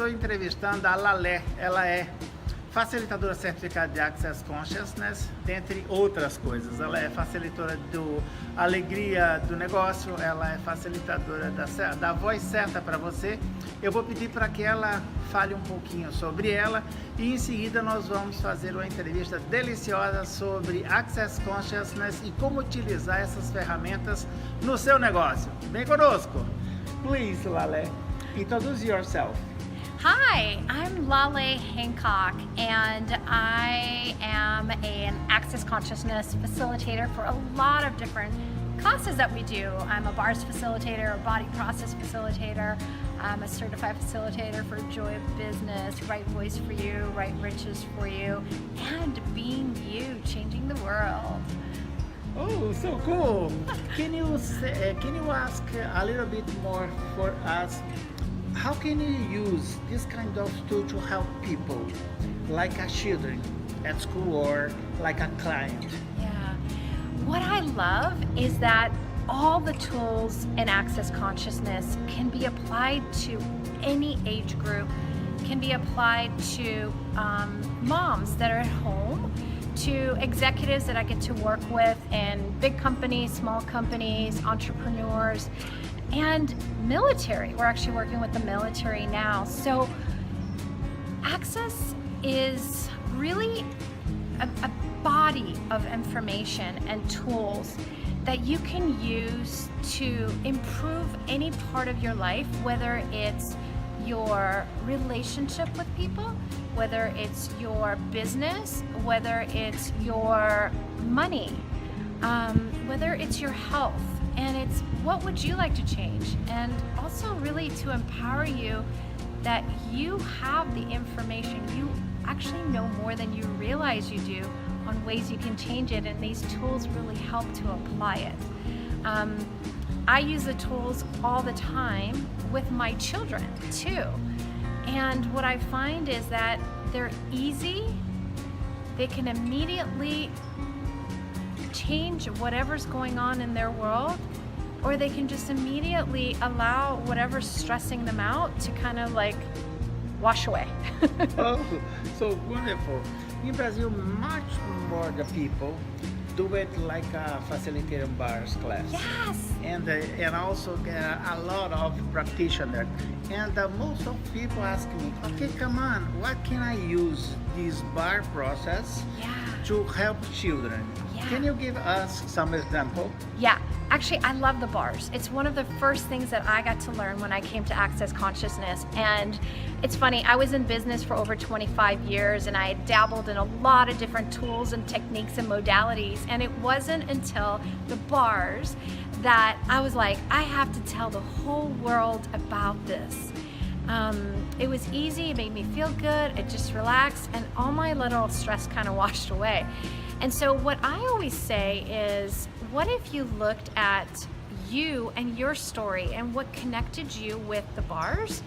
estou entrevistando a Laleh. Ela é facilitadora certificada de Access Consciousness, dentre outras coisas. Ela é facilitadora do Alegria do Negócio, ela é facilitadora da voz certa para você. Eu vou pedir para que ela fale um pouquinho sobre ela e em seguida nós vamos fazer uma entrevista deliciosa sobre Access Consciousness e como utilizar essas ferramentas no seu negócio. Vem conosco! Please, Laleh, introduce yourself. Hi, I'm Laleh Hancock, and I am an Access Consciousness facilitator for a lot of different classes that we do. I'm a bars facilitator, a body process facilitator, I'm a certified facilitator for joy of business, right voice for you, right riches for you, and being you, changing the world. Oh, so cool! Can you ask a little bit more for us? How can you use this kind of tool to help people, like a children at school or like a client? Yeah. What I love is that all the tools in Access Consciousness can be applied to any age group, can be applied to moms that are at home, to executives that I get to work with in big companies, small companies, entrepreneurs, and military. We're actually working with the military now. So Access is really a body of information and tools that you can use to improve any part of your life, whether it's your relationship with people, whether it's your business, whether it's your money, whether it's your health. And it's what would you like to change? And also really to empower you that you have the information. You actually know more than you realize you do on ways you can change it, and these tools really help to apply it. I use the tools all the time with my children too. And what I find is that they're easy. They can immediately change whatever's going on in their world, or they can just immediately allow whatever's stressing them out to kind of like wash away. Oh, so wonderful. In Brazil, much more the people do it like a facilitator bars class. Yes. And also there are a lot of practitioners. And most of people ask me, okay, come on, what can I use this bar process to help children? Yeah. Can you give us some example? Yeah, actually I love the bars. It's one of the first things that I got to learn when I came to Access Consciousness. And it's funny, I was in business for over 25 years and I had dabbled in a lot of different tools and techniques and modalities. And it wasn't until the bars that I was like, I have to tell the whole world about this. It was easy, it made me feel good, it just relaxed, and all my little stress kind of washed away. And so what I always say is, what if you looked at you and your story and what connected you with the bars,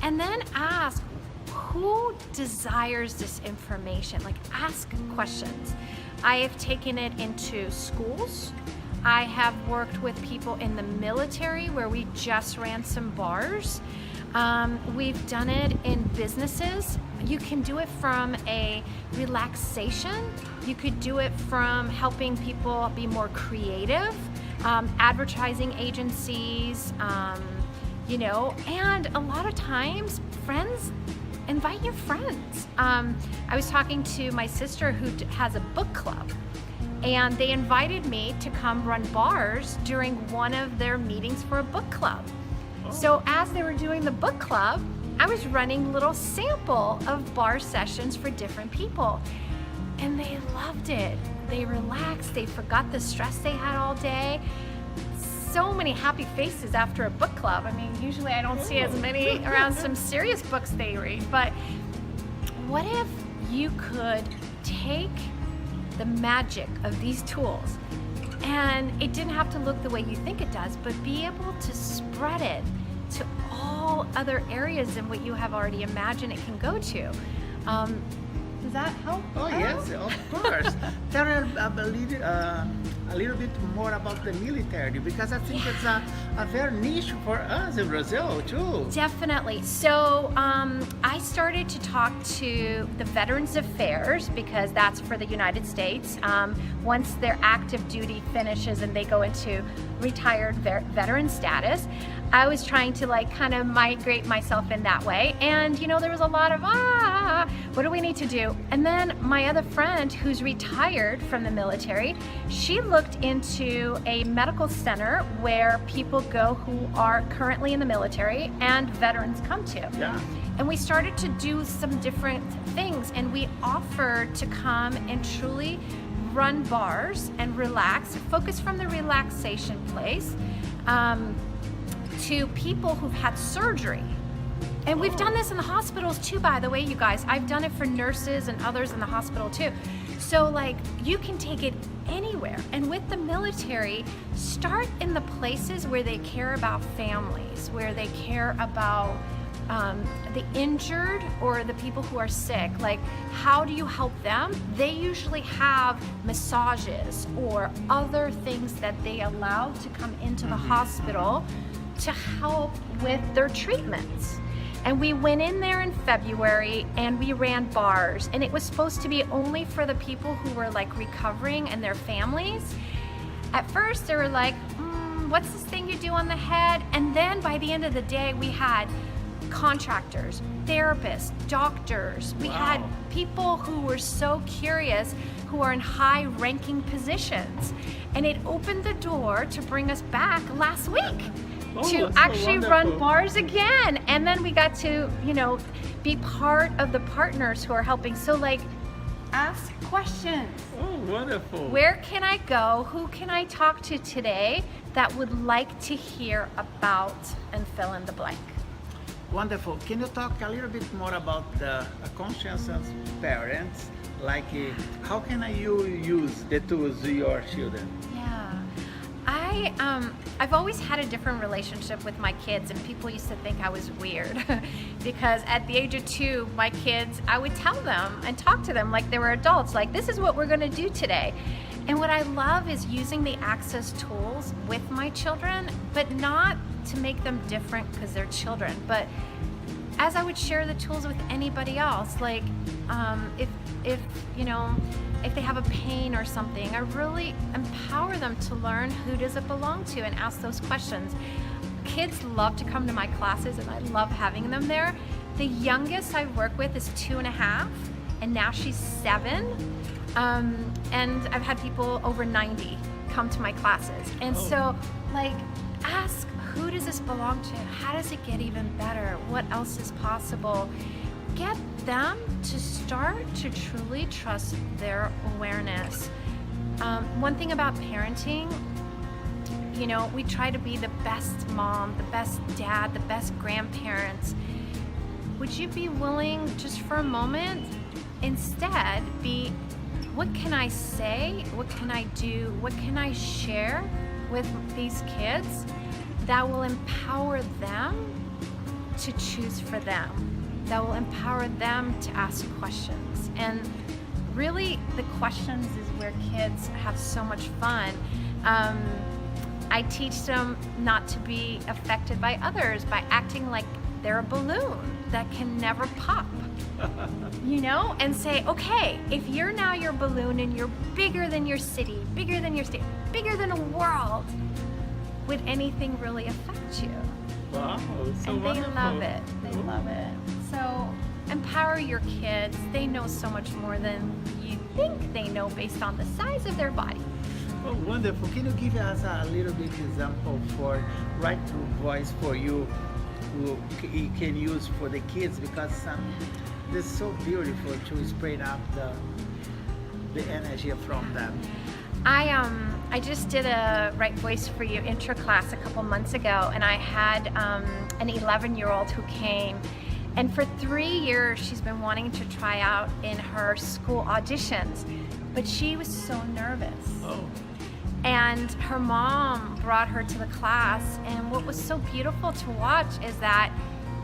and then ask, who desires this information? Like, ask questions. I have taken it into schools. I have worked with people in the military where we just ran some bars. We've done it in businesses. You can do it from a relaxation. You could do it from helping people be more creative, advertising agencies, and a lot of times friends, invite your friends. I was talking to my sister who has a book club, and they invited me to come run bars during one of their meetings for a book club. So as they were doing the book club, I was running little sample of bar sessions for different people. And they loved it. They relaxed, they forgot the stress they had all day. So many happy faces after a book club. I mean, usually I don't see as many around some serious books they read, but what if you could take the magic of these tools, and it didn't have to look the way you think it does, but be able to spread it to all other areas than what you have already imagined it can go to. Does that help? Oh yes, of course. There are a little bit more about the military, because I think it's a very niche for us in Brazil too. Definitely. So I started to talk to the Veterans Affairs, because that's for the United States. Once their active duty finishes and they go into retired veteran status, I was trying to like kind of migrate myself in that way. And you know, there was a lot of, what do we need to do? And then my other friend who's retired from the military, she looked into a medical center where people go who are currently in the military and veterans come to. Yeah. And we started to do some different things, and we offered to come and truly run bars and relax, focus from the relaxation place, to people who've had surgery. And we've done this in the hospitals too, by the way, you guys. I've done it for nurses and others in the hospital too. So like, you can take it anywhere. And with the military, start in the places where they care about families, where they care about the injured or the people who are sick. Like, how do you help them? They usually have massages or other things that they allow to come into the hospital to help with their treatments. And we went in there in February and we ran bars, and it was supposed to be only for the people who were like recovering and their families. At first they were like, what's this thing you do on the head? And then by the end of the day, we had contractors, therapists, doctors. We had people who were so curious, who are in high ranking positions. And it opened the door to bring us back last week to actually run bars again. And then we got to, you know, be part of the partners who are helping. So like, ask questions. Oh, wonderful. Where can I go? Who can I talk to today that would like to hear about, and fill in the blank? Wonderful. Can you talk a little bit more about the conscious parents? Like, how can you use the tools with your children? Yeah, I've always had a different relationship with my kids, and people used to think I was weird because at the age of 2, my kids, I would tell them and talk to them like they were adults, like, this is what we're gonna do today. And what I love is using the Access tools with my children, but not to make them different because they're children, but as I would share the tools with anybody else, like if you know, if they have a pain or something, I really empower them to learn who does it belong to and ask those questions. Kids love to come to my classes, and I love having them there. The youngest I work with is 2.5, and now she's 7. And I've had people over 90 come to my classes. And so, like, ask, who does this belong to? How does it get even better? What else is possible? Get them to start to truly trust their awareness. One thing about parenting, you know, we try to be the best mom, the best dad, the best grandparents. Would you be willing, just for a moment, instead be, what can I say? What can I do? What can I share with these kids that will empower them to choose for them, that will empower them to ask questions? And really, the questions is where kids have so much fun. I teach them not to be affected by others by acting like they're a balloon that can never pop. You know, and say, okay, if you're now your balloon and you're bigger than your city, bigger than your state, bigger than a world, would anything really affect you? Wow, so and wonderful. They love it. They love it. So empower your kids. They know so much more than you think they know based on the size of their body. Oh, wonderful. Can you give us a little bit example for right through voice for you, who you can use for the kids, because it's so beautiful to spread out the energy from them. I just did a Right Voice for You intro class a couple months ago, and I had an 11-year-old who came, and for 3 years she's been wanting to try out in her school auditions, but she was so nervous. Oh. And her mom brought her to the class, and what was so beautiful to watch is that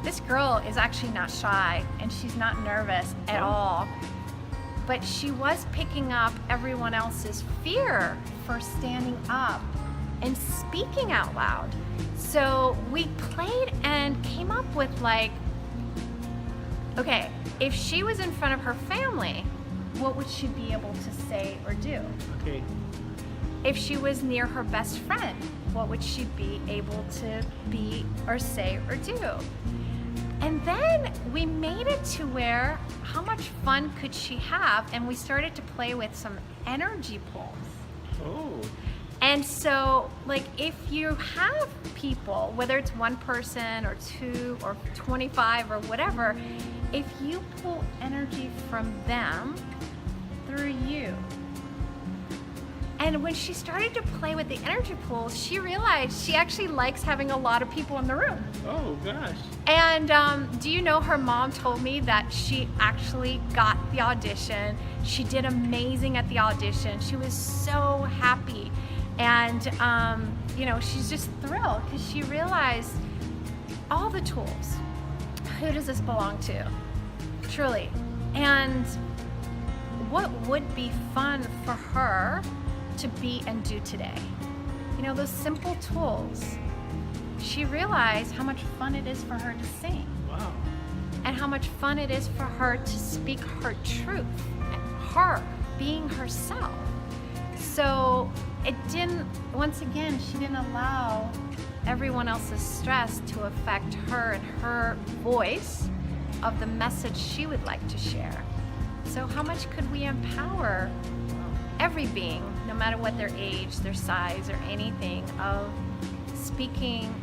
this girl is actually not shy, and she's not nervous at all. but she was picking up everyone else's fear for standing up and speaking out loud. So we played and came up with like, okay, if she was in front of her family, what would she be able to say or do? Okay. If she was near her best friend, what would she be able to be or say or do? And then we made it to where, how much fun could she have? And we started to play with some energy pulls. Oh. And so, like, if you have people, whether it's one person or two or 25 or whatever, if you pull energy from them through you. And when she started to play with the energy pools, she realized she actually likes having a lot of people in the room. Oh gosh. And do you know, her mom told me that she actually got the audition. She did amazing at the audition. She was so happy. And you know, she's just thrilled because she realized all the tools. Who does this belong to? Truly. And what would be fun for her to be and do today? You know, those simple tools. She realized how much fun it is for her to sing. Wow. And how much fun it is for her to speak her truth, her being herself. So it didn't, once again, she didn't allow everyone else's stress to affect her and her voice of the message she would like to share. So how much could we empower every being, no matter what their age, their size, or anything, of speaking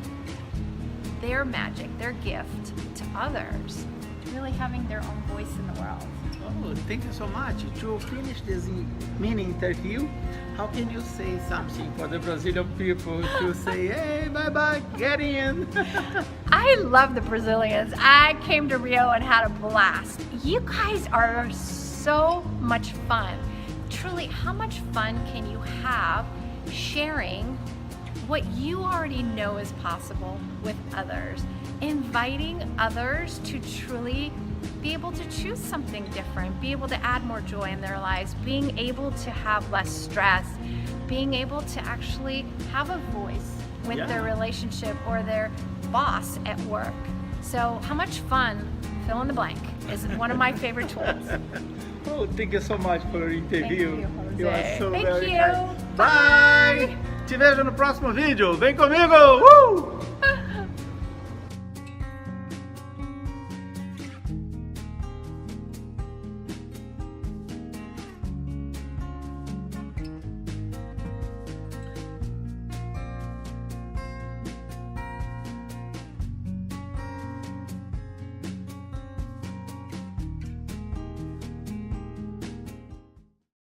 their magic, their gift to others, really having their own voice in the world. Oh, thank you so much. To finish this mini interview, how can you say something for the Brazilian people to say, hey, bye-bye, get in? I love the Brazilians. I came to Rio and had a blast. You guys are so much fun. Truly, how much fun can you have sharing what you already know is possible with others? Inviting others to truly be able to choose something different, be able to add more joy in their lives, being able to have less stress, being able to actually have a voice with their relationship or their boss at work. So how much fun, fill in the blank, is one of my favorite tools. Oh, thank you so much for your interview. Thank you, Jose. You are so Thank very you. kind. Bye! Te vejo no próximo vídeo. Vem comigo!